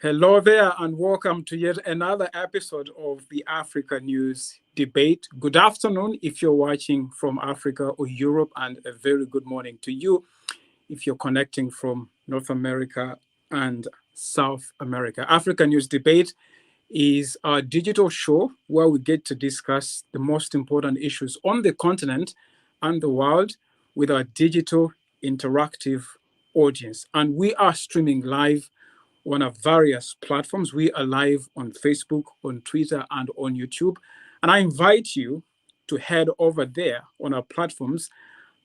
Hello there, and welcome to yet another episode of the Africa News Debate. Good afternoon if you're watching from Africa or Europe, and a very good morning to you if you're connecting from North America and South America. Africa News Debate is our digital show where we get to discuss the most important issues on the continent and the world with our digital interactive audience. And we are streaming live on our various platforms. We are live on Facebook, on Twitter, and on YouTube. And I invite you to head over there on our platforms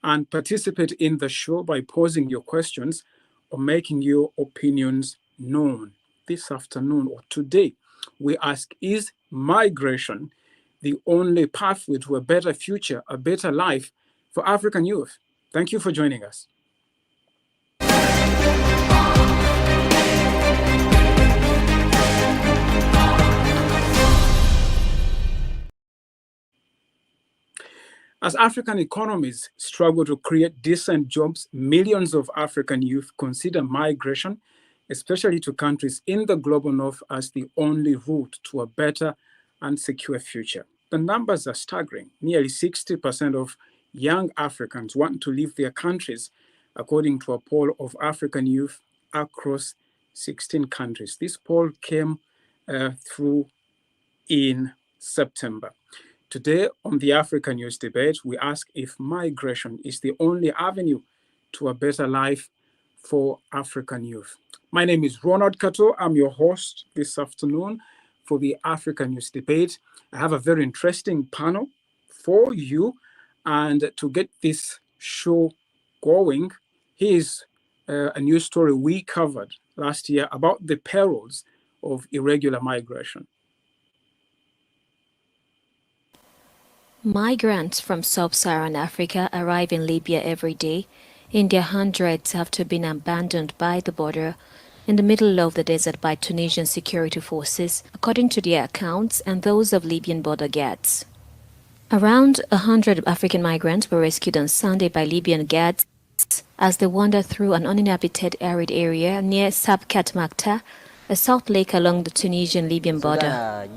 and participate in the show by posing your questions or making your opinions known. This afternoon or today, we ask, is migration the only pathway to a better future, a better life for African youth? Thank you for joining us. As African economies struggle to create decent jobs, millions of African youth consider migration, especially to countries in the global north, as the only route to a better and secure future. The numbers are staggering. Nearly 60% of young Africans want to leave their countries, according to a poll of African youth across 16 countries. This poll came through in September. Today on the African News Debate, we ask if migration is the only avenue to a better life for African youth. My name is Ronald Kato. I'm your host this afternoon for the African News Debate. I have a very interesting panel for you. And to get this show going, here's a news story we covered last year about the perils of irregular migration. Migrants from sub-Saharan Africa arrive in Libya every day. In their hundreds after being abandoned by the border in the middle of the desert by Tunisian security forces, according to their accounts and those of Libyan border guards. Around 100 African migrants were rescued on Sunday by Libyan guards as they wandered through an uninhabited arid area near Sabkat Makta, a salt lake along the Tunisian-Libyan border.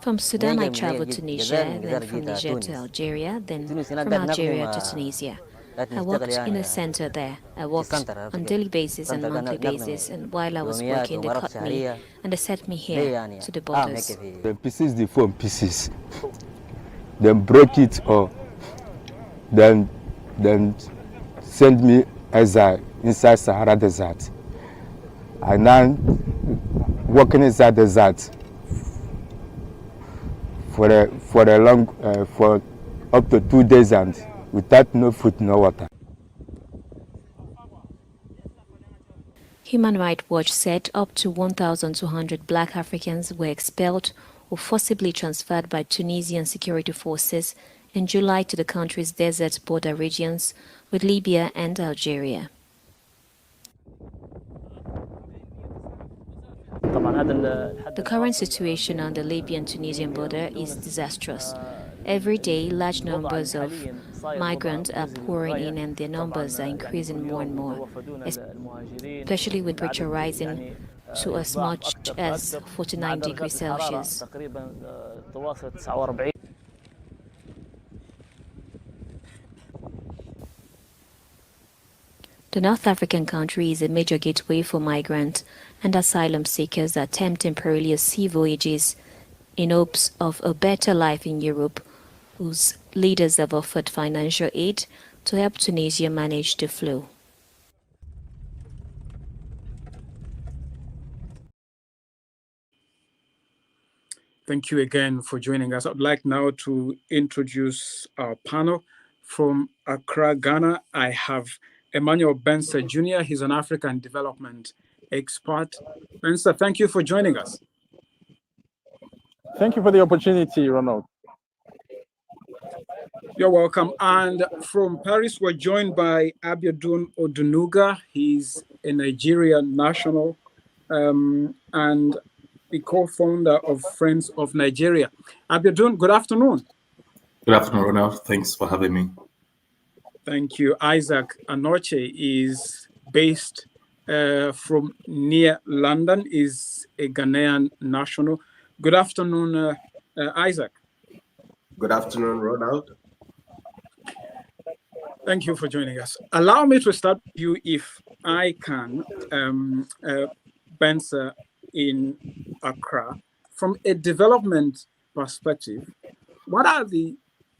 From Sudan, I traveled to Niger, then from Niger to Algeria, then from Algeria to Tunisia. I worked in a center there. I worked on daily basis and monthly basis, and while I was working, they caught me and they sent me here to the borders. The pieces, the foam pieces, then break it or then send me inside Sahara Desert. I now working inside the desert for up to 2 days and without no food, no water. Human Rights Watch said up to 1,200 black Africans were expelled or forcibly transferred by Tunisian security forces in July to the country's desert border regions with Libya and Algeria. The current situation on the Libyan-Tunisian border is disastrous. Every day, large numbers of migrants are pouring in and their numbers are increasing more and more, especially with temperature rising to as much as 49 degrees Celsius. The North African country is a major gateway for migrants and asylum seekers that attempt perilous sea voyages in hopes of a better life in Europe, whose leaders have offered financial aid to help Tunisia manage the flow. Thank you again for joining us. I'd like now to introduce our panel. From Accra, Ghana, I have Emmanuel Benser Jr. He's an African development expert. Benser, thank you for joining us. Thank you for the opportunity, Ronald. You're welcome. And from Paris, we're joined by Abiodun Odunuga. He's a Nigerian national and the co-founder of Friends of Nigeria. Abiodun, good afternoon. Good afternoon, Ronald. Thanks for having me. Thank you. Isaac Anoche is based from near London is a Ghanaian national. Good afternoon, Isaac. Good afternoon, Ronald. Thank you for joining us. Allow me to start with you, if I can, Benza in Accra. From a development perspective, what are the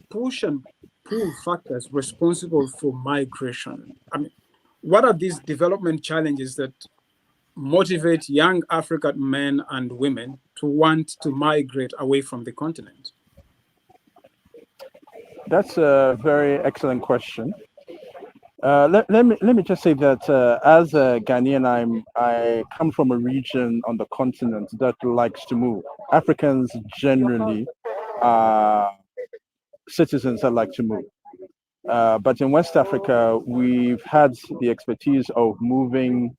push and pull factors responsible for migration? I mean, what are these development challenges that motivate young African men and women to want to migrate away from the continent? That's a very excellent question. Let me just say that as a Ghanaian, I come from a region on the continent that likes to move. Africans generally are citizens that like to move. But in West Africa, we've had the expertise of moving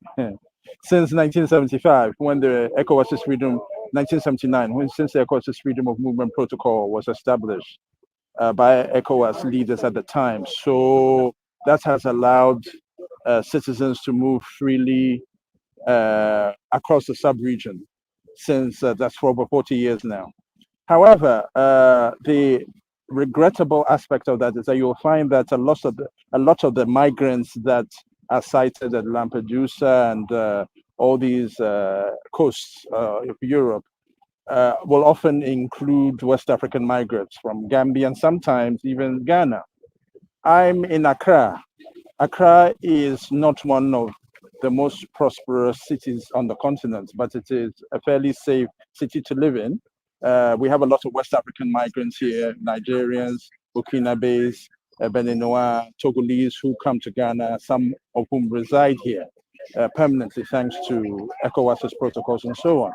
since 1975, when the ECOWAS's freedom, 1979, since the ECOWAS's freedom of movement protocol was established by ECOWAS leaders at the time. So that has allowed citizens to move freely across the sub-region since that's for over 40 years now. However, the regrettable aspect of that is that you'll find that a lot of the migrants that are cited at Lampedusa and all these coasts of Europe will often include West African migrants from Gambia and sometimes even Ghana. I'm in Accra. Accra is not one of the most prosperous cities on the continent, but it is a fairly safe city to live in. We have a lot of West African migrants here, Nigerians, Burkinabes, Beninois, Togolese who come to Ghana, some of whom reside here permanently thanks to ECOWAS's protocols and so on.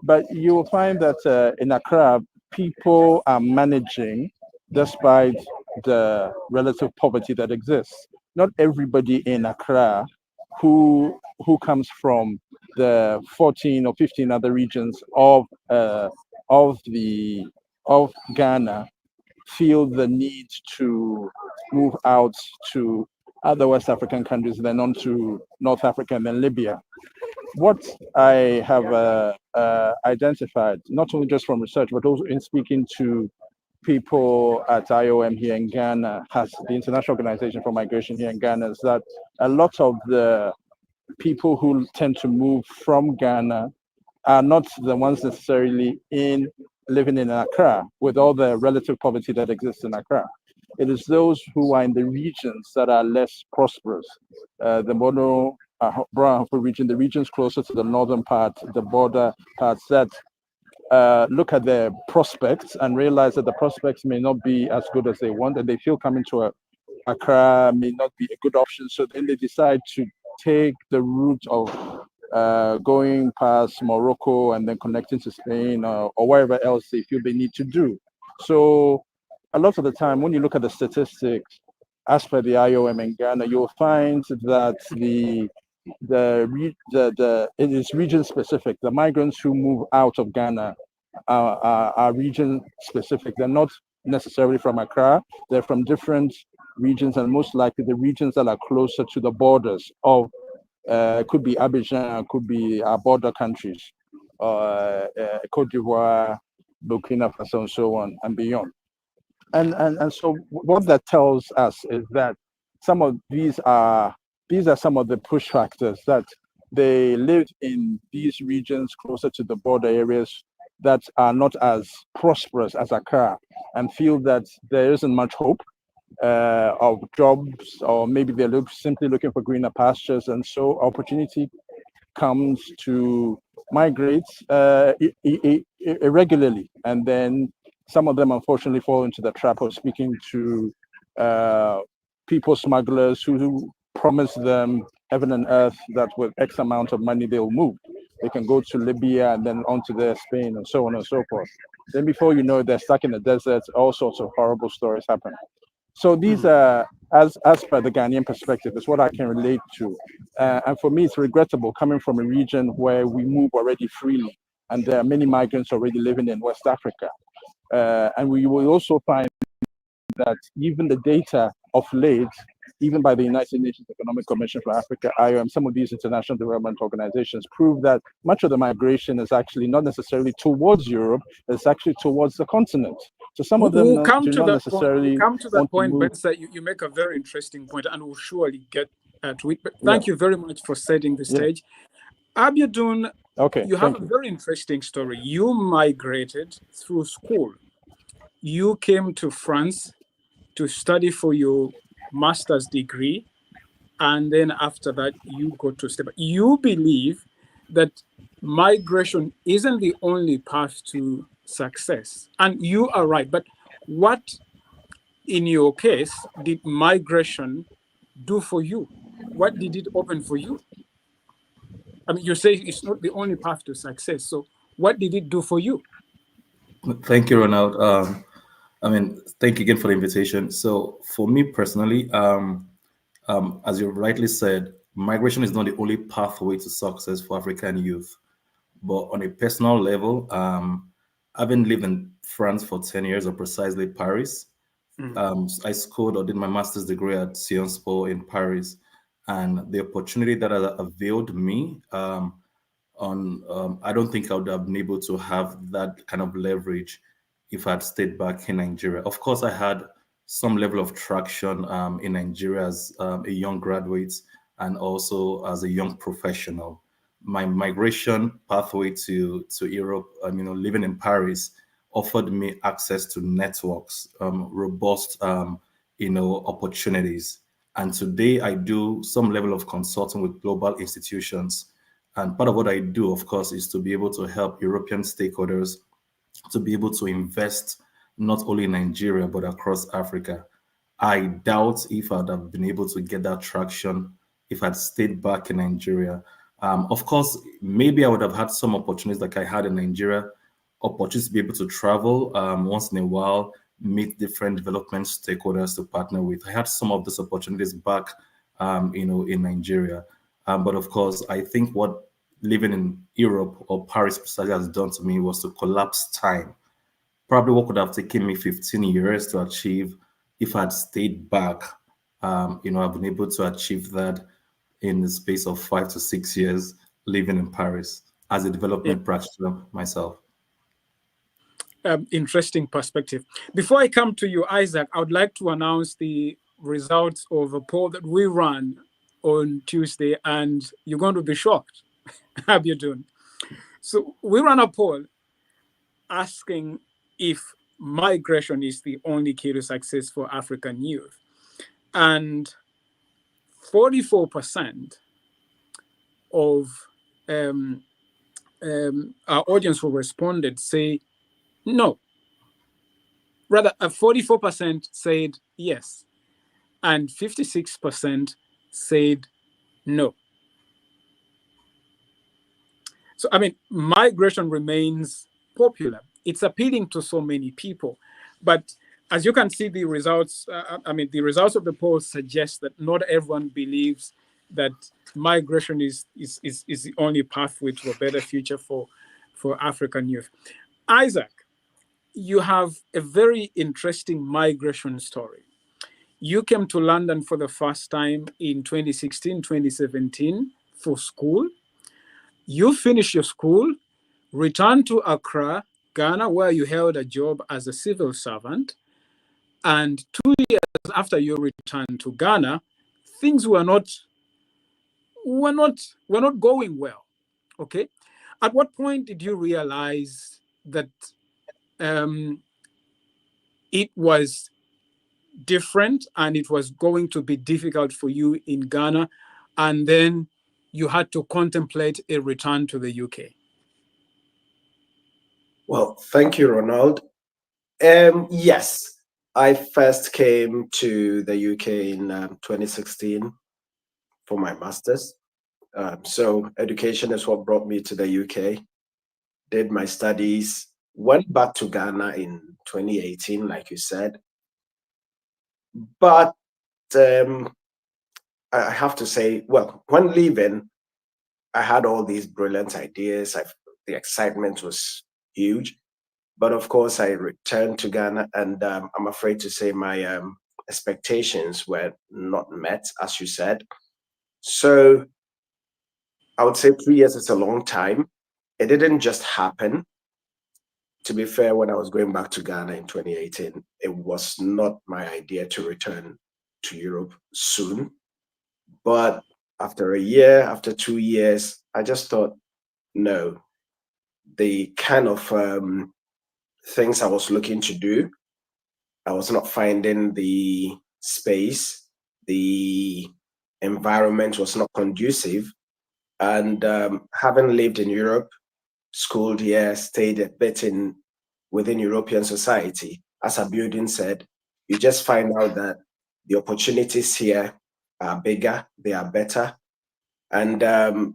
But you will find that in Accra, people are managing despite the relative poverty that exists. Not everybody in Accra who comes from the 14 or 15 other regions of Ghana feel the need to move out to other West African countries, then on to North Africa and then Libya. What I have identified, not only just from research, but also in speaking to people at IOM here in Ghana, has the International Organization for Migration here in Ghana, is that a lot of the people who tend to move from Ghana are not the ones necessarily living in Accra with all the relative poverty that exists in Accra. It is those who are in the regions that are less prosperous, the Bono Brahmanputra region, the regions closer to the northern part, the border parts that look at their prospects and realize that the prospects may not be as good as they want, and they feel coming to Accra may not be a good option. So then they decide to take the route of going past Morocco and then connecting to Spain or wherever else they feel they need to do. So a lot of the time, when you look at the statistics, as per the IOM in Ghana, you'll find that it is region specific. The migrants who move out of Ghana are region specific. They're not necessarily from Accra. They're from different regions, and most likely the regions that are closer to the borders of could be Abidjan, could be our border countries, Cote d'Ivoire, Burkina Faso, and so on and beyond. And so what that tells us is that some of these are some of the push factors, that they live in these regions closer to the border areas that are not as prosperous as Accra, and feel that there isn't much hope of jobs, or maybe they're simply looking for greener pastures, and so opportunity comes to migrate irregularly, and then some of them unfortunately fall into the trap of speaking to people smugglers who promise them heaven and earth that with X amount of money they'll move. They can go to Libya and then on to their Spain and so on and so forth. Then before you know it, they're stuck in the desert. All sorts of horrible stories happen. So these are, as per the Ghanaian perspective, is what I can relate to. And for me, it's regrettable coming from a region where we move already freely, and there are many migrants already living in West Africa. And we will also find that even the data of late even by the United Nations Economic Commission for Africa, IOM, some of these international development organizations prove that much of the migration is actually not necessarily towards Europe, it's actually towards the continent. So some of them do not necessarily come to that point, move. Bensa, you make a very interesting point, and we'll surely get to it. But thank you very much for setting the stage. Abiodun, you have a very interesting story. You migrated through school. You came to France to study for your master's degree, and then after that, you go to step. You believe that migration isn't the only path to success, and you are right. But what, in your case, did migration do for you? What did it open for you? I mean, you say it's not the only path to success. So what did it do for you? Thank you, Ronald. Thank you again for the invitation. So for me personally, as you rightly said, migration is not the only pathway to success for African youth. But on a personal level, having lived in France for 10 years, or precisely Paris, I schooled or did my master's degree at Sciences Po in Paris. And the opportunity that availed me I don't think I would have been able to have that kind of leverage if I had stayed back in Nigeria. Of course, I had some level of traction in Nigeria as a young graduate and also as a young professional. My migration pathway to Europe, living in Paris, offered me access to networks, robust, opportunities. And today I do some level of consulting with global institutions. And part of what I do, of course, is to be able to help European stakeholders to be able to invest not only in Nigeria, but across Africa. I doubt if I'd have been able to get that traction if I'd stayed back in Nigeria. Of course, maybe I would have had some opportunities like I had in Nigeria, opportunities to be able to travel once in a while, meet different development stakeholders to partner with. I had some of those opportunities back, in Nigeria. But of course, I think what living in Europe or Paris precisely has done to me was to collapse time. Probably what could have taken me 15 years to achieve if I'd stayed back. I've been able to achieve that in the space of 5 to 6 years living in Paris as a development practitioner myself. Interesting perspective. Before I come to you, Isaac, I would like to announce the results of a poll that we ran on Tuesday, and you're going to be shocked. How you doing? So we ran a poll asking if migration is the only key to success for African youth. And 44% of our audience who responded say no. Rather, 44% said yes, and 56% said no. So, migration remains popular. It's appealing to so many people. But as you can see, the results, the results of the poll suggest that not everyone believes that migration is the only pathway to a better future for African youth. Isaac, you have a very interesting migration story. You came to London for the first time in 2016, 2017 for school. You finished your school, returned to Accra, Ghana, where you held a job as a civil servant. And 2 years after your return to Ghana, things were not going well. Okay. At what point did you realize that it was different and it was going to be difficult for you in Ghana, and then you had to contemplate a return to the UK? Well, thank you, Ronald. Yes, I first came to the UK in 2016 for my master's. So education is what brought me to the UK. Did my studies, went back to Ghana in 2018, like you said. But I have to say, well, when leaving, I had all these brilliant ideas. The excitement was huge. But of course, I returned to Ghana, and I'm afraid to say my expectations were not met, as you said. So I would say 3 years is a long time. It didn't just happen. To be fair, when I was going back to Ghana in 2018, it was not my idea to return to Europe soon. But after a year, after 2 years, I just thought, no, the kind of things I was looking to do, I was not finding the space, the environment was not conducive. And having lived in Europe, schooled here, stayed a bit within European society, as Abiodun said, you just find out that the opportunities here are bigger, they are better. And after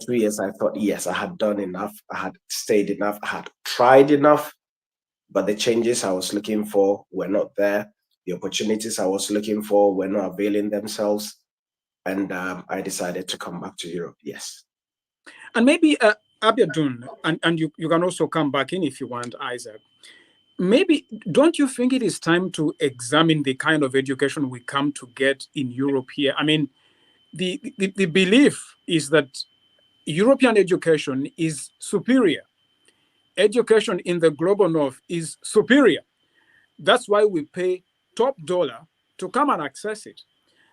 2 years, I thought, yes, I had done enough, I had stayed enough, I had tried enough, but the changes I was looking for were not there. The opportunities I was looking for were not availing themselves. And I decided to come back to Europe, yes. And maybe Abiodun, and you can also come back in if you want, Isaac. Maybe, don't you think it is time to examine the kind of education we come to get in Europe here? I mean, the belief is that European education is superior. Education in the global north is superior. That's why we pay top dollar to come and access it.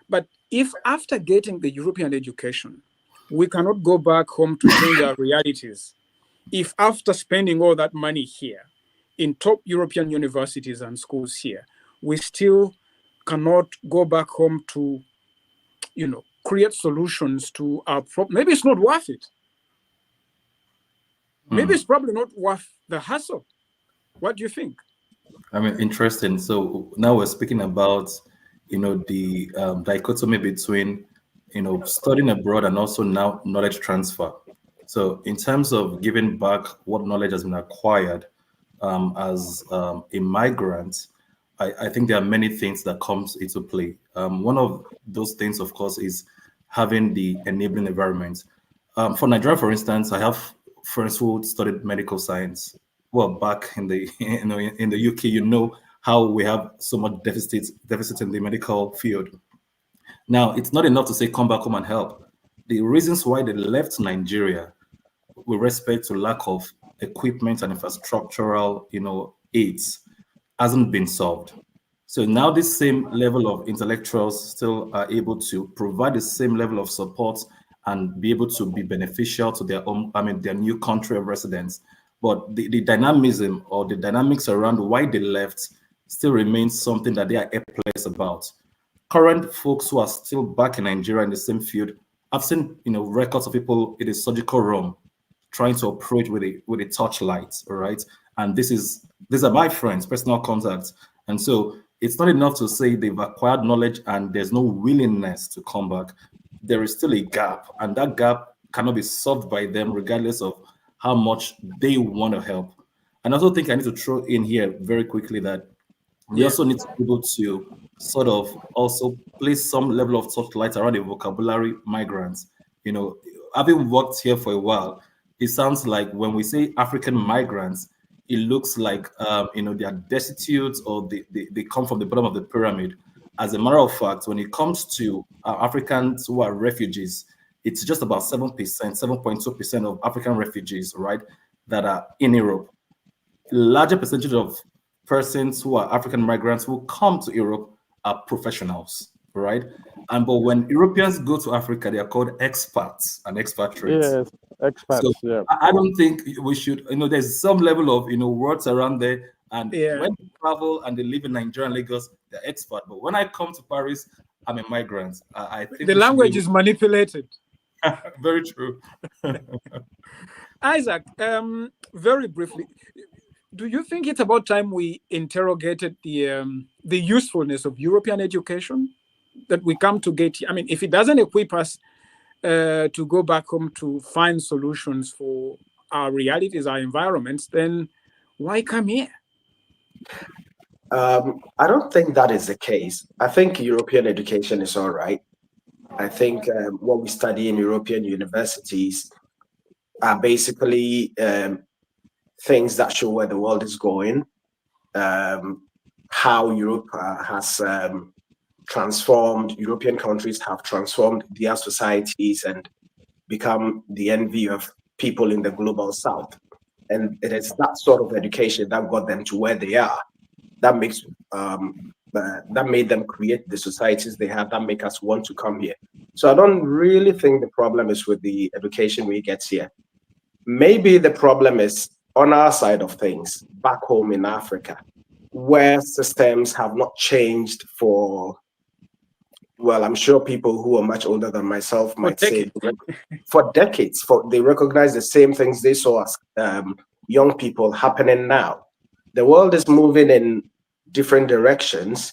But if after getting the European education, we cannot go back home to change our realities, if after spending all that money here in top European universities and schools here, we still cannot go back home to, create solutions to our problem, maybe it's not worth it. Maybe it's probably not worth the hassle. What do you think? I mean, interesting. So now we're speaking about, the dichotomy between, studying abroad and also now knowledge transfer. So in terms of giving back what knowledge has been acquired as a migrant, I think there are many things that comes into play. One of those things, of course, is having the enabling environment. For Nigeria, for instance, I have friends who studied medical science. Well, back in the in the UK, how we have so much deficit in the medical field. Now, it's not enough to say come back home and help. The reasons why they left Nigeria with respect to lack of equipment and infrastructural, aids hasn't been solved. So now this same level of intellectuals still are able to provide the same level of support and be able to be beneficial to their own, their new country of residence. But the dynamism or the dynamics around why they left still remains something that they are airplace about. Current folks who are still back in Nigeria in the same field, I've seen records of people in the surgical room trying to operate with a torchlight, all right? And these are my friends, personal contacts. And so it's not enough to say they've acquired knowledge and there's no willingness to come back. There is still a gap, and that gap cannot be solved by them regardless of how much they want to help. And I also think I need to throw in here very quickly that we also need to be able to sort of also place some level of spotlight around the vocabulary migrants. Having worked here for a while, it sounds like when we say African migrants, it looks like they are destitute or they come from the bottom of the pyramid. As a matter of fact, when it comes to Africans who are refugees, it's just about 7%, 7.2% of African refugees, right, that are in Europe. A larger percentage of persons who are African migrants who come to Europe are professionals, right? But when Europeans go to Africa, they are called expats and expatriates. Yes, expats. So yeah. I don't think we should, there's some level of, words around there. And when they travel and they live in Nigeria and Lagos, they're expat. But when I come to Paris, I'm a migrant. I think the language is manipulated. Very true. Isaac, very briefly, do you think it's about time we interrogated the usefulness of European education that we come to get? I mean, if it doesn't equip us to go back home to find solutions for our realities, our environments, then why come here? I don't think that is the case. I think European education is all right. I think what we study in European universities are basically things that show where the world is going. how Europe has transformed, European countries have transformed their societies and become the envy of people in the global south. And it is that sort of education that got them to where they are. That makes that made them create the societies they have that make us want to come here. So I don't really think the problem is with the education we get here. Maybe the problem is on our side of things, back home in Africa, where systems have not changed for, well, I'm sure people who are much older than myself might say for decades. They recognize the same things they saw as young people happening now. The world is moving in different directions,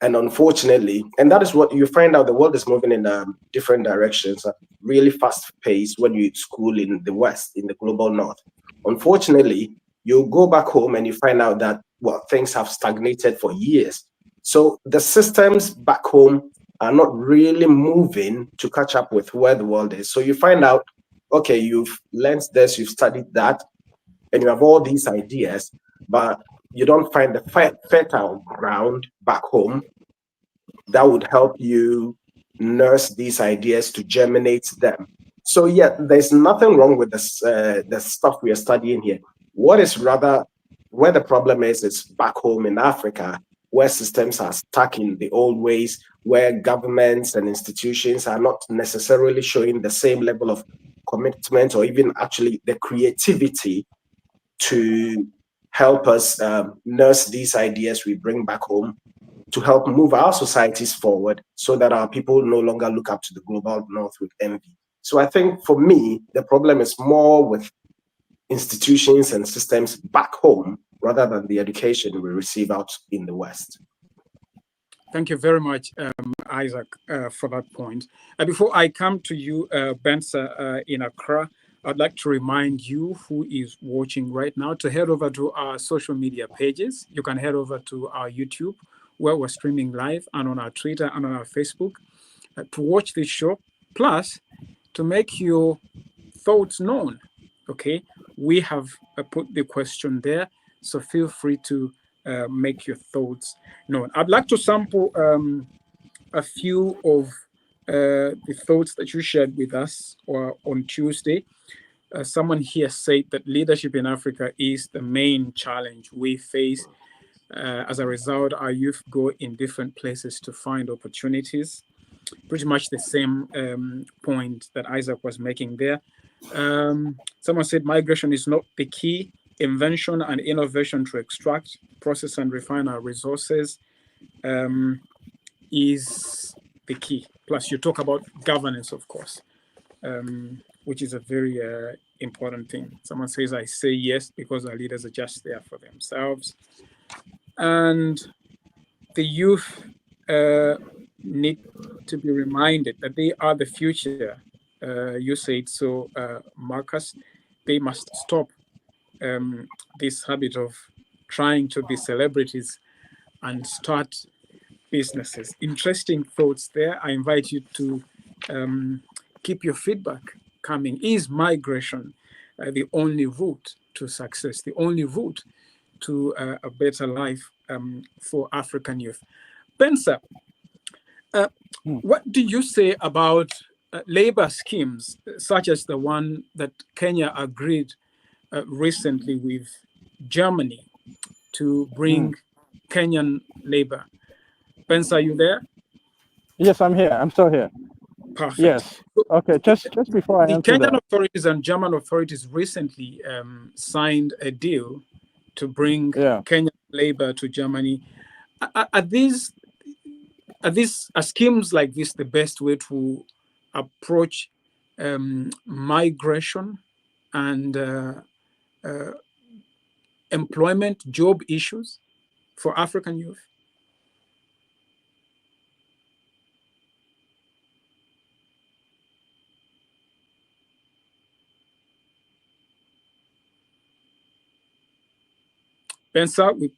and unfortunately, and that is what you find out, the world is moving in different directions at really fast pace when you school in the West, in the global North. Unfortunately, you go back home and you find out that, well, things have stagnated for years. So the systems back home are not really moving to catch up with where the world is. So you find out, okay, you've learned this, you've studied that, and you have all these ideas, but you don't find the fertile ground back home that would help you nurse these ideas to germinate them. So yeah, there's nothing wrong with this, the stuff we are studying here. What is rather, where the problem is back home in Africa, where systems are stuck in the old ways, where governments and institutions are not necessarily showing the same level of commitment or even actually the creativity to help us nurse these ideas we bring back home to help move our societies forward so that our people no longer look up to the global north with envy. So I think for me, the problem is more with institutions and systems back home rather than the education we receive out in the West. Thank you very much, Isaac, for that point. Before I come to you, Bensa, in Accra, I'd like to remind you who is watching right now to head over to our social media pages. You can head over to our YouTube, where we're streaming live, and on our Twitter and on our Facebook to watch this show, plus to make your thoughts known. Okay, we have put the question there, so feel free to make your thoughts known. I'd like to sample a few of the thoughts that you shared with us on Tuesday. Someone here said that leadership in Africa is the main challenge we face. As a result, our youth go in different places to find opportunities. Pretty much the same point that Isaac was making there. Someone said migration is not the key. Invention and innovation to extract, process, and refine our resources is the key. Plus, you talk about governance, of course, which is a very important thing. Someone says, I say yes because our leaders are just there for themselves. And the youth need to be reminded that they are the future. You said so, Marcus. They must stop this habit of trying to be celebrities and start businesses. Interesting thoughts there. I invite you to keep your feedback coming. Is migration the only route to success, the only route to a better life for African youth? Bensa, what do you say about labor schemes such as the one that Kenya agreed recently with Germany to bring Kenyan labor? Bensa, are you there? Yes, I'm here. I'm still here. Perfect. Yes. Okay. Just before I answer the Kenyan that, authorities and German authorities recently signed a deal to bring Kenyan labor to Germany. Are schemes like this the best way to approach migration and employment, job issues for African youth? Bensa, we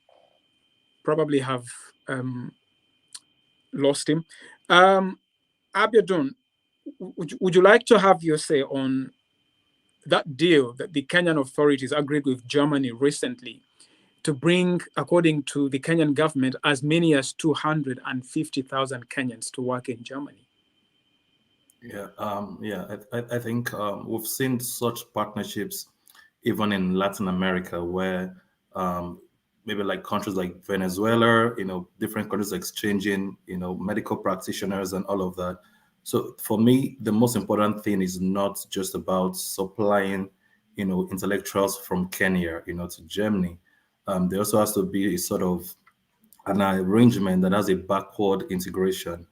probably have lost him. Abiodun, would you like to have your say on that deal that the Kenyan authorities agreed with Germany recently to bring, according to the Kenyan government, as many as 250,000 Kenyans to work in Germany. I think we've seen such partnerships even in Latin America, where maybe like countries like Venezuela, different countries exchanging, medical practitioners and all of that. So for me, the most important thing is not just about supplying, intellectuals from Kenya, to Germany. There also has to be a sort of an arrangement that has a backward integration.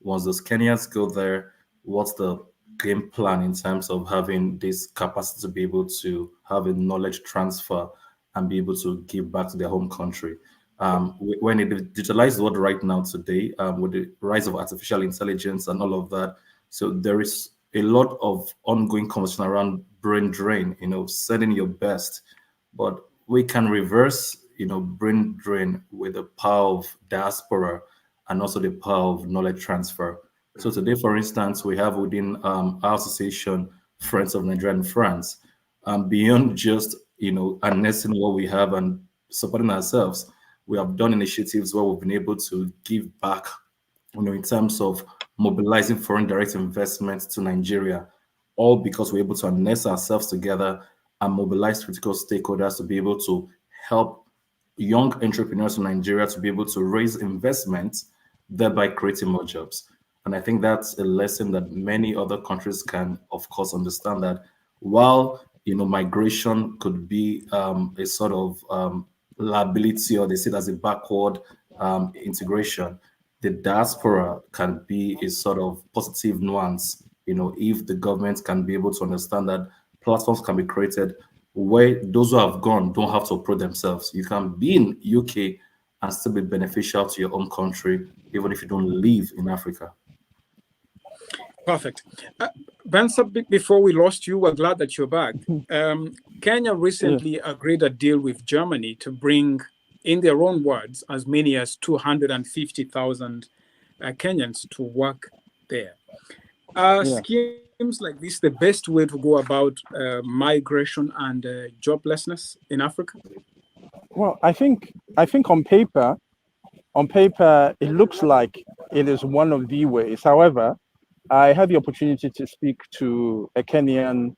Once those Kenyans go there, what's the game plan in terms of having this capacity to be able to have a knowledge transfer and be able to give back to their home country? When it digitalized the world right now today, with the rise of artificial intelligence and all of that, so there is a lot of ongoing conversation around brain drain, sending your best, but we can reverse, brain drain with the power of diaspora and also the power of knowledge transfer. So today, for instance, we have within our association, Friends of Nigeria and France, beyond just, harnessing what we have and supporting ourselves, we have done initiatives where we've been able to give back, in terms of mobilizing foreign direct investment to Nigeria, all because we're able to harness ourselves together and mobilize critical stakeholders to be able to help young entrepreneurs in Nigeria to be able to raise investments, thereby creating more jobs. And I think that's a lesson that many other countries can, of course, understand, that while, migration could be a sort of liability, or they see it as a backward integration, the diaspora can be a sort of positive nuance, if the government can be able to understand that platforms can be created where those who have gone don't have to approach themselves. You can be in UK and still be beneficial to your own country, even if you don't live in Africa. Perfect. Benson, before we lost you, we're glad that you're back. Kenya recently agreed a deal with Germany to bring, in their own words, as many as 250,000 Kenyans to work there. Schemes like this the best way to go about migration and joblessness in Africa? Well, I think on paper, it looks like it is one of the ways. However, I had the opportunity to speak to a Kenyan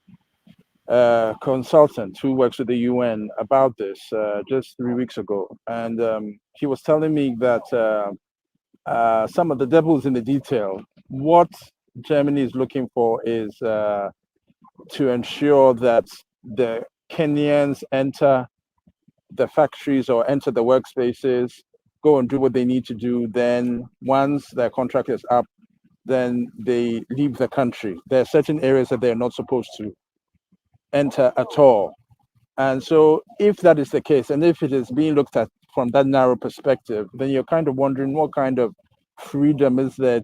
consultant who works with the UN about this just 3 weeks ago, and he was telling me that some of the devil's in the detail. What Germany is looking for is to ensure that the Kenyans enter the factories or enter the workspaces, go and do what they need to do. Then once their contract is up, then they leave the country. There are certain areas that they're not supposed to enter at all. And so if that is the case, and if it is being looked at from that narrow perspective, then you're kind of wondering what kind of freedom is there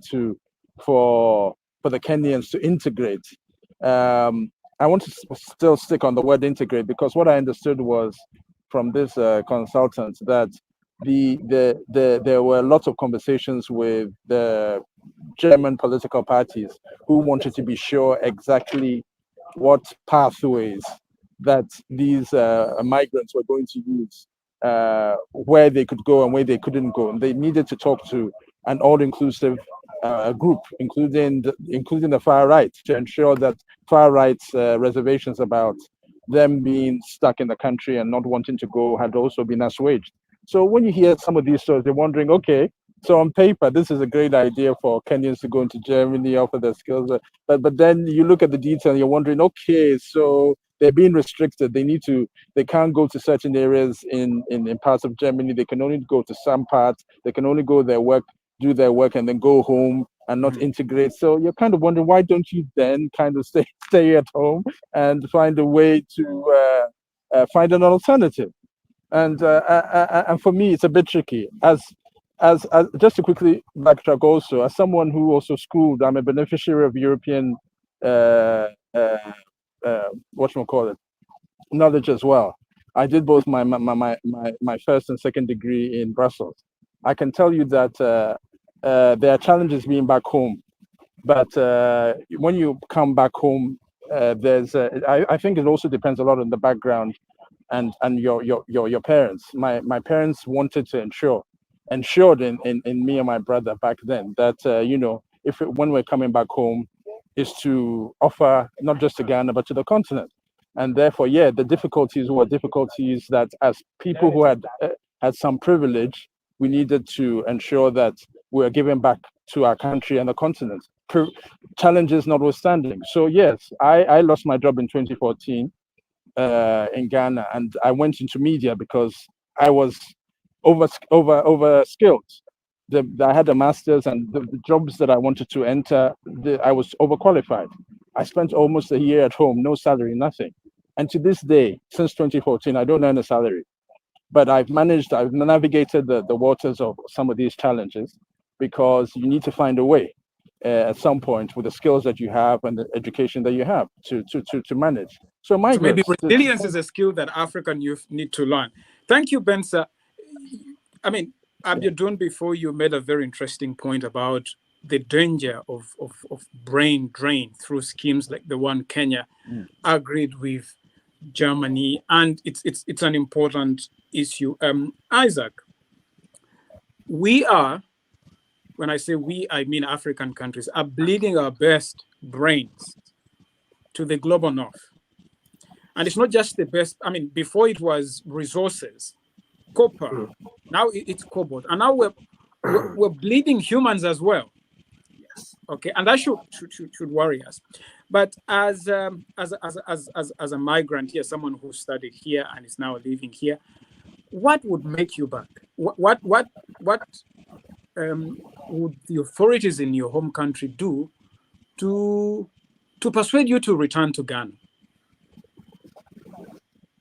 for the Kenyans to integrate. I want to still stick on the word integrate, because what I understood was from this consultant that there were lots of conversations with the German political parties who wanted to be sure exactly what pathways that these migrants were going to use, where they could go and where they couldn't go. And they needed to talk to an all-inclusive group, including the far right, to ensure that far right's reservations about them being stuck in the country and not wanting to go had also been assuaged. So when you hear some of these stories, you're wondering, okay, so on paper, this is a great idea for Kenyans to go into Germany, offer their skills. But then you look at the detail and you're wondering, okay, so they're being restricted. They can't go to certain areas in parts of Germany. They can only go to some parts. They can only go do their work and then go home and not integrate. So you're kind of wondering, why don't you then kind of stay at home and find a way to find an alternative? And for me, it's a bit tricky. As just to quickly backtrack, also as someone who also schooled, I'm a beneficiary of European knowledge as well. I did both my first and second degree in Brussels. I can tell you that there are challenges being back home, but when you come back home, I think it also depends a lot on the background and your parents. My parents wanted to ensured in me and my brother back then that when we're coming back home, is to offer not just to Ghana but to the continent. And therefore, yeah, the difficulties were difficulties that as people who had some privilege, we needed to ensure that we are giving back to our country and the continent. Challenges notwithstanding. So yes, I lost my job in 2014 in Ghana, and I went into media because I was over skilled. I had a master's, and the jobs that I wanted to enter, I was overqualified. I spent almost a year at home, no salary, nothing. And to this day, since 2014, I don't earn a salary. But I've navigated the waters of some of these challenges, because you need to find a way at some point with the skills that you have and the education that you have to manage. So maybe migrants. resilience is a skill that African youth need to learn. Thank you, Bensa. I mean, Abiodun, before you made a very interesting point about the danger of brain drain through schemes like the one Kenya agreed with Germany, and it's an important issue. Isaac, we are, when I say we, I mean African countries, are bleeding our best brains to the global north. And it's not just the best. I mean, before it was resources, copper, now it's cobalt, and now we're bleeding humans as well. Okay, and that should worry us. But as a migrant here, someone who studied here and is now living here, what would make you back? What would the authorities in your home country do to persuade you to return to Ghana?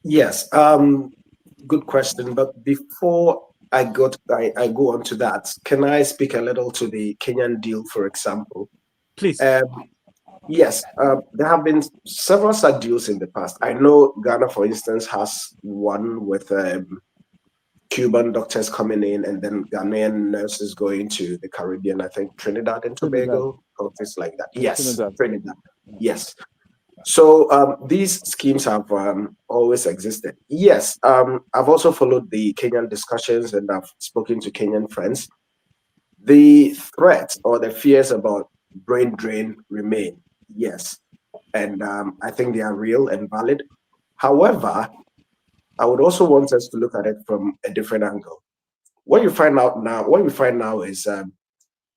Yes, good question. But before I go on to that, can I speak a little to the Kenyan deal, for example? Please. Yes, there have been several such deals in the past. I know Ghana, for instance, has one with Cuban doctors coming in, and then Ghanaian nurses going to the Caribbean, I think Trinidad and Tobago, countries like that. Yes, Trinidad. Yes. So these schemes have always existed. Yes, I've also followed the Kenyan discussions, and I've spoken to Kenyan friends. The threat or the fears about brain drain remain, yes. And I think they are real and valid. However, I would also want us to look at it from a different angle. What we find now is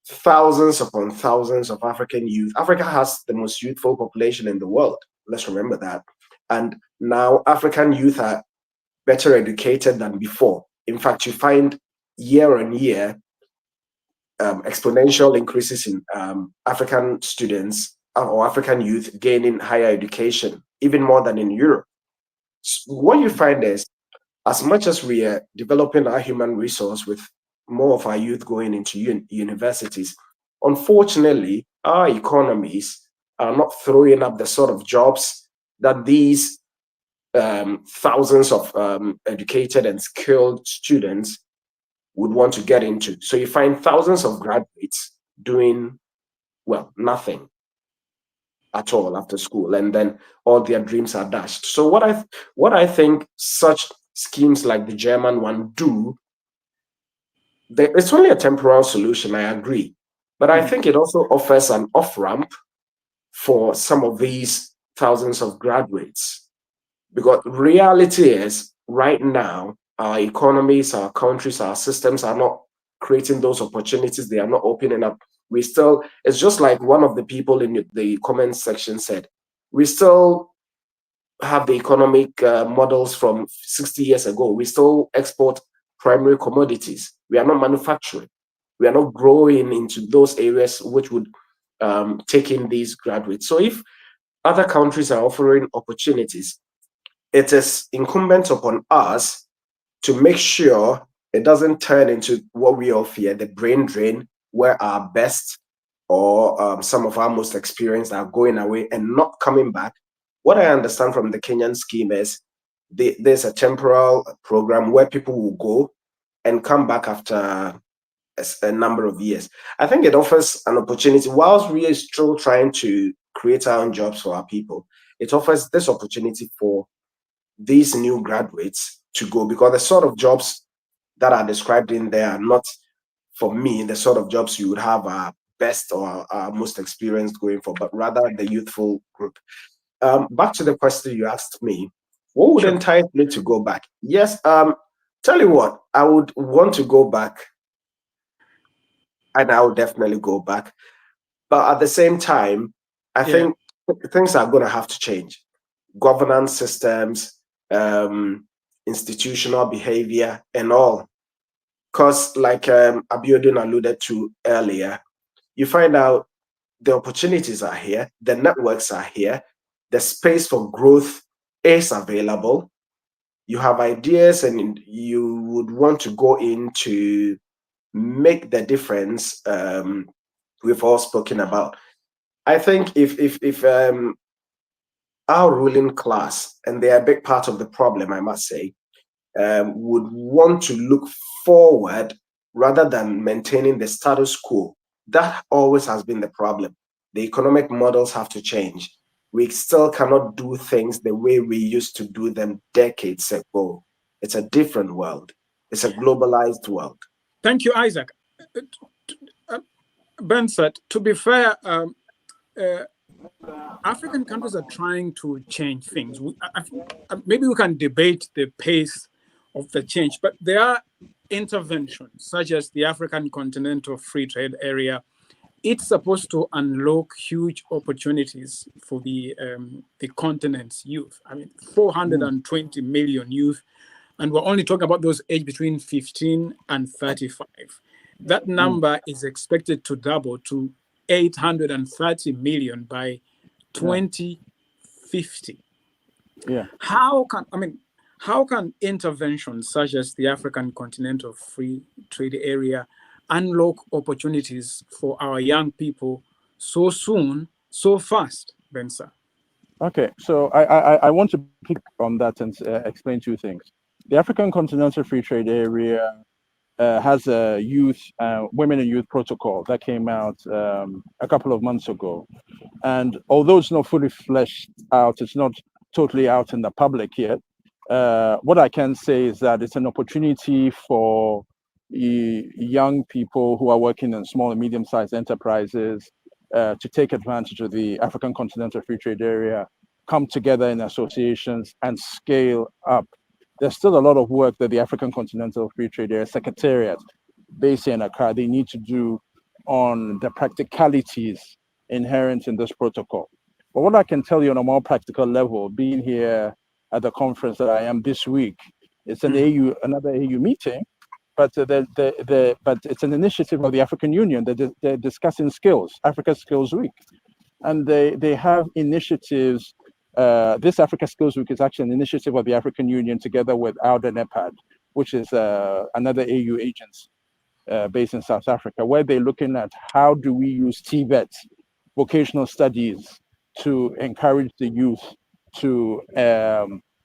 thousands upon thousands of African youth. Africa has the most youthful population in the world. Let's remember that. And now African youth are better educated than before. In fact, you find year on year exponential increases in African students or African youth gaining higher education, even more than in Europe. So what you find is, as much as we are developing our human resource with more of our youth going into universities, unfortunately, our economies are not throwing up the sort of jobs that these thousands of educated and skilled students would want to get into. So you find thousands of graduates doing, well, nothing at all after school, and then all their dreams are dashed. So what I think such schemes like the German one do, it's only a temporal solution, I agree. But I think it also offers an off-ramp for some of these thousands of graduates. Because reality is, right now, our economies, our countries, our systems are not creating those opportunities. They are not opening up. It's just like one of the people in the comments section said, we still have the economic models from 60 years ago. We still export primary commodities. We are not manufacturing. We are not growing into those areas which would take in these graduates. So if other countries are offering opportunities, it is incumbent upon us to make sure it doesn't turn into what we all fear, the brain drain, where our best or some of our most experienced are going away and not coming back. What I understand from the Kenyan scheme is there's a temporal program where people will go and come back after a number of years. I think it offers an opportunity, whilst we are still trying to create our own jobs for our people, it offers this opportunity for these new graduates to go, because the sort of jobs that are described in there are not, for me, the sort of jobs you would have are best or are most experienced going for, but rather the youthful group. Back to the question you asked me, what would entice me to go back? Yes, tell you what, I would want to go back, and I would definitely go back. But at the same time, I think things are going to have to change. Governance systems, institutional behavior, and all. Because, like Abiodun alluded to earlier, you find out the opportunities are here, the networks are here, the space for growth is available. You have ideas, and you would want to go in to make the difference we've all spoken about. I think if our ruling class, and they are a big part of the problem, I must say, would want to look forward rather than maintaining the status quo. That always has been the problem. The economic models have to change. We still cannot do things the way we used to do them decades ago. It's a different world. It's a globalized world. Thank you, Isaac. Ben said, to be fair, African countries are trying to change things. Maybe we can debate the pace of the change, but there are interventions such as the African Continental Free Trade Area. It's supposed to unlock huge opportunities for the continent's youth. I mean, 420 million youth, and we're only talking about those aged between 15 and 35. That number is expected to double to 830 million by 2050. Yeah. How can interventions such as the African Continental Free Trade Area unlock opportunities for our young people so soon, so fast, Bensa? Okay, so I want to pick on that and explain two things. The African Continental Free Trade Area has a women and youth protocol that came out a couple of months ago. And although it's not fully fleshed out, it's not totally out in the public yet. What I can say is that it's an opportunity for young people who are working in small and medium-sized enterprises to take advantage of the African Continental Free Trade Area, come together in associations and scale up. There's still a lot of work that the African Continental Free Trade Area Secretariat, based in Accra, they need to do on the practicalities inherent in this protocol. But what I can tell you on a more practical level, being here at the conference that I am this week, it's another AU meeting, but but it's an initiative of the African Union that they're discussing skills, Africa Skills Week, and they have initiatives. This Africa Skills Week is actually an initiative of the African Union together with AUD and EPAD, which is another AU agency based in South Africa, where they're looking at how do we use TVET, vocational studies, to encourage the youth to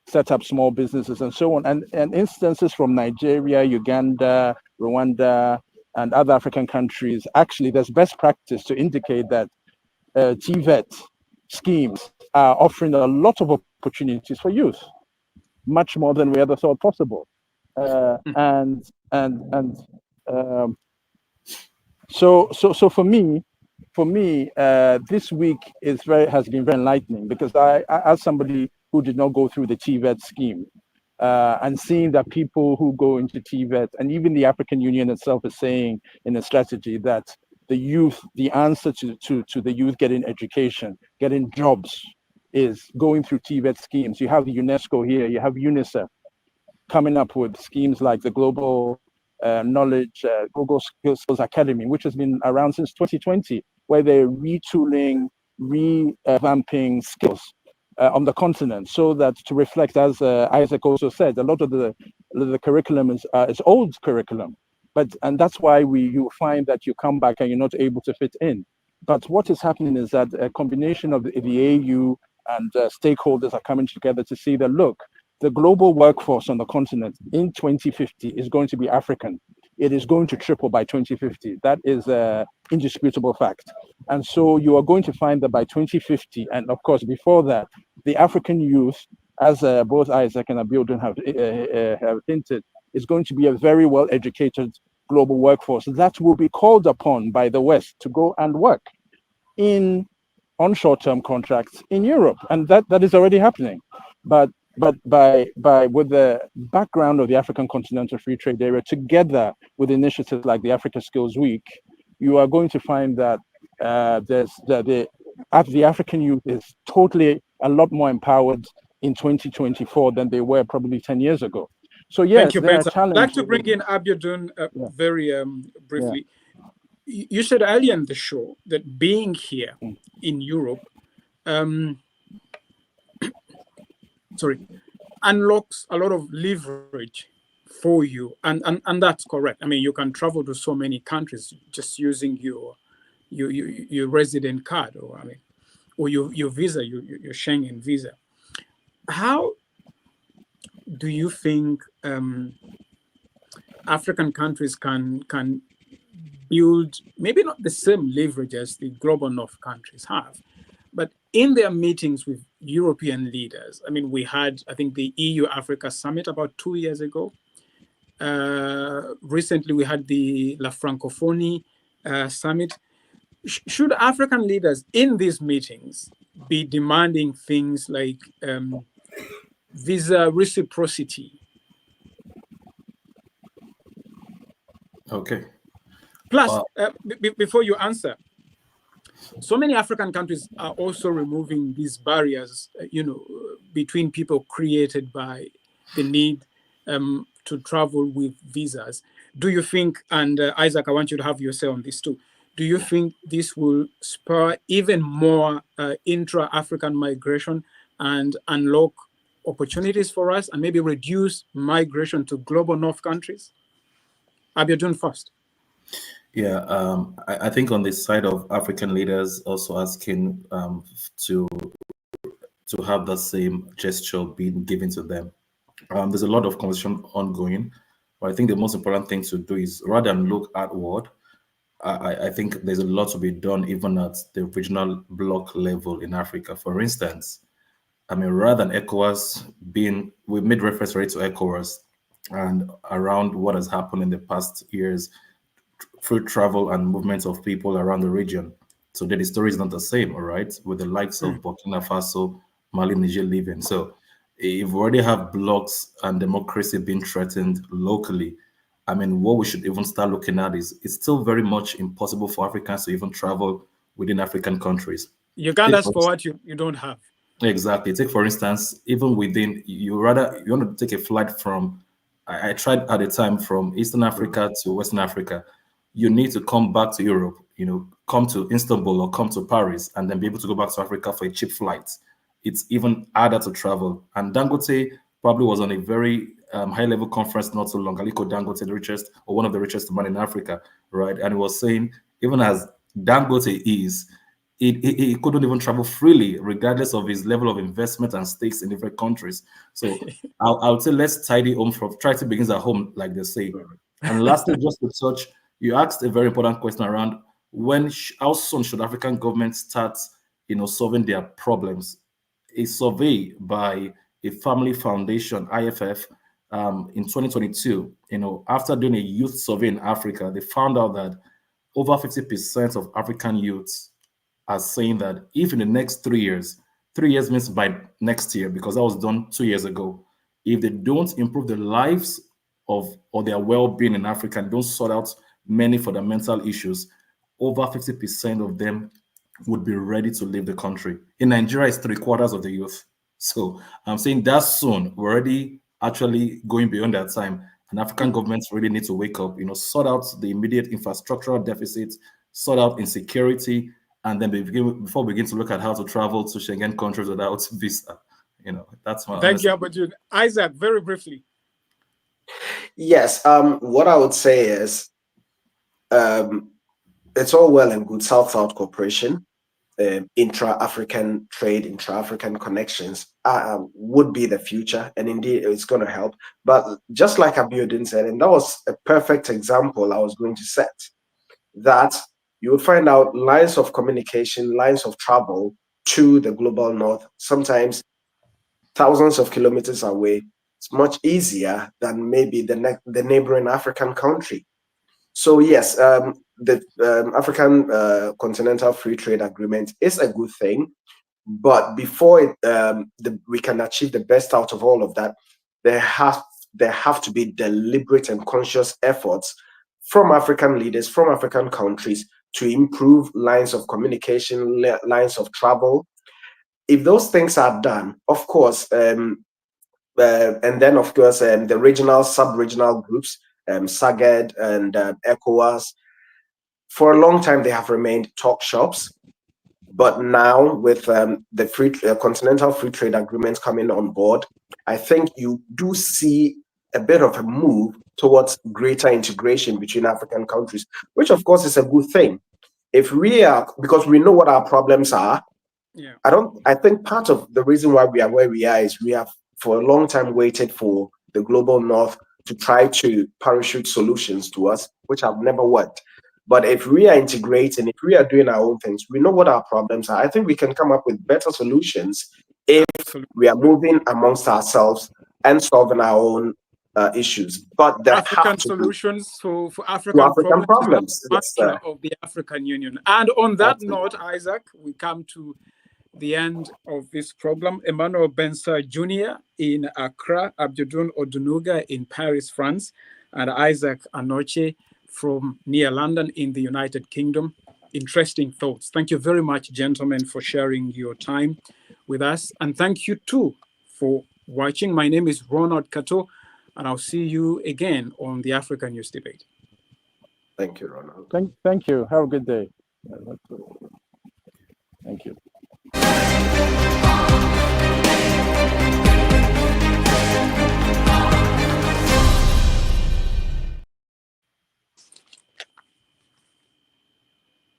set up small businesses and so on. And instances from Nigeria, Uganda, Rwanda, and other African countries, actually there's best practice to indicate that TVET schemes are offering a lot of opportunities for youth, much more than we ever thought possible. So for me, this week has been very enlightening, because I as somebody who did not go through the TVET scheme, and seeing that people who go into TVET, and even the African Union itself is saying in a strategy that the youth, the answer to the youth getting education, getting jobs, is going through TVET schemes. You have UNESCO here, you have UNICEF coming up with schemes like the Global Knowledge, Global Skills Academy, which has been around since 2020, where they're retooling, revamping skills on the continent, so that to reflect, as Isaac also said, a lot of the curriculum is old curriculum. And that's why you find that you come back and you're not able to fit in. But what is happening is that a combination of the AU and stakeholders are coming together to see that, look, the global workforce on the continent in 2050 is going to be African. It is going to triple by 2050. That is an indisputable fact. And so you are going to find that by 2050, and of course before that, the African youth as both Isaac and Abiodun have hinted, is going to be a very well-educated global workforce that will be called upon by the West to go and work on short-term contracts in Europe, and that is already happening. But with the background of the African Continental Free Trade Area, together with initiatives like the Africa Skills Week, you are going to find that the African youth is totally a lot more empowered in 2024 than they were probably 10 years ago. So yes, there are challenges. I'd like to bring in Abiodun very briefly. Yeah. You said earlier in the show that being here in Europe unlocks a lot of leverage for you, and that's correct. I mean, you can travel to so many countries just using your resident card, or your visa, your Schengen visa. How do you think African countries can build maybe not the same leverage as the global North countries have, but in their meetings with European leaders? I mean, we had, I think, the EU-Africa summit about 2 years ago. Recently, we had the La Francophonie summit. Should African leaders in these meetings be demanding things like visa reciprocity? Okay. Plus, before you answer, so many African countries are also removing these barriers, between people created by the need to travel with visas. Do you think, and Isaac, I want you to have your say on this too, do you think this will spur even more intra-African migration and unlock opportunities for us and maybe reduce migration to global North countries? Abiodun first. Yeah, I think on the side of African leaders also asking to have the same gesture being given to them. There's a lot of conversation ongoing, but I think the most important thing to do is rather than look outward, I think there's a lot to be done even at the regional bloc level in Africa. For instance, I mean, rather than ECOWAS we made reference right to ECOWAS and around what has happened in the past years, free travel and movement of people around the region. So the story is not the same, all right, with the likes of Burkina Faso, Mali, Niger leaving. So if we already have blocs and democracy being threatened locally, I mean, what we should even start looking at is it's still very much impossible for Africans to even travel within African countries. You can't ask for what you don't have. Exactly. Take, for instance, even within, you want to take a flight from, I tried at a time from Eastern Africa to Western Africa. You need to come back to Europe, come to Istanbul or come to Paris and then be able to go back to Africa for a cheap flight. It's even harder to travel. And Dangote probably was on a very high-level conference not so long. Aliko Dangote, the richest or one of the richest men in Africa, right? And he was saying, even as Dangote is, he couldn't even travel freely, regardless of his level of investment and stakes in different countries. So I would say let's tidy home from, try to begin at home, like they say. And lastly, just to touch, you asked a very important question around how soon should African governments start, solving their problems. A survey by a family foundation, IFF, in 2022, after doing a youth survey in Africa, they found out that over 50% of African youths are saying that if in the next 3 years means by next year, because that was done 2 years ago, if they don't improve the lives or their well-being in Africa and don't sort out many fundamental issues, over 50% of them would be ready to leave the country. In Nigeria, it's 3/4 of the youth. So I'm saying that soon, we're already actually going beyond that time. And African governments really need to wake up, sort out the immediate infrastructural deficits, sort out insecurity, and then before we begin to look at how to travel to Schengen countries without visa. That's my Thank you, Abiodun. Isaac, very briefly. Yes, what I would say is it's all well and good South-South cooperation, intra-African trade, intra-African connections would be the future, and indeed it's going to help. But just like Abiodun said, and that was a perfect example I was going to set, that you would find out lines of communication, lines of travel to the global North sometimes thousands of kilometers away, it's much easier than maybe the neighboring African country. So yes, the African Continental Free Trade Agreement is a good thing, but before we can achieve the best out of all of that, there have to be deliberate and conscious efforts from African leaders, from African countries, to improve lines of communication, lines of travel. If those things are done, of course, and then of course the regional, sub-regional groups, SAGED and ECOWAS, for a long time they have remained talk shops. But now with the Continental Free Trade Agreement coming on board, I think you do see a bit of a move towards greater integration between African countries, which of course is a good thing. If we are, because we know what our problems are, Yeah. I think part of the reason why we are where we are is we have for a long time waited for the global north to try to parachute solutions to us, which have never worked. But if we are integrating, if we are doing our own things, we know what our problems are. I think we can come up with better solutions if we are moving amongst ourselves and solving our own issues. But there African have to solutions for be African African problems is the problems. Yes, mantra of the African Union. And on that Absolutely. note, Isaac, we come to the end of this program. Emmanuel Bensa Jr. in Accra, Abdioudun Odunuga in Paris, France, and Isaac Anoche from near London in the United Kingdom. Interesting thoughts. Thank you very much, gentlemen, for sharing your time with us. And thank you too for watching. My name is Ronald Kato, and I'll see you again on the African News Debate. Thank you, Ronald. Thank you. Have a good day. Thank you.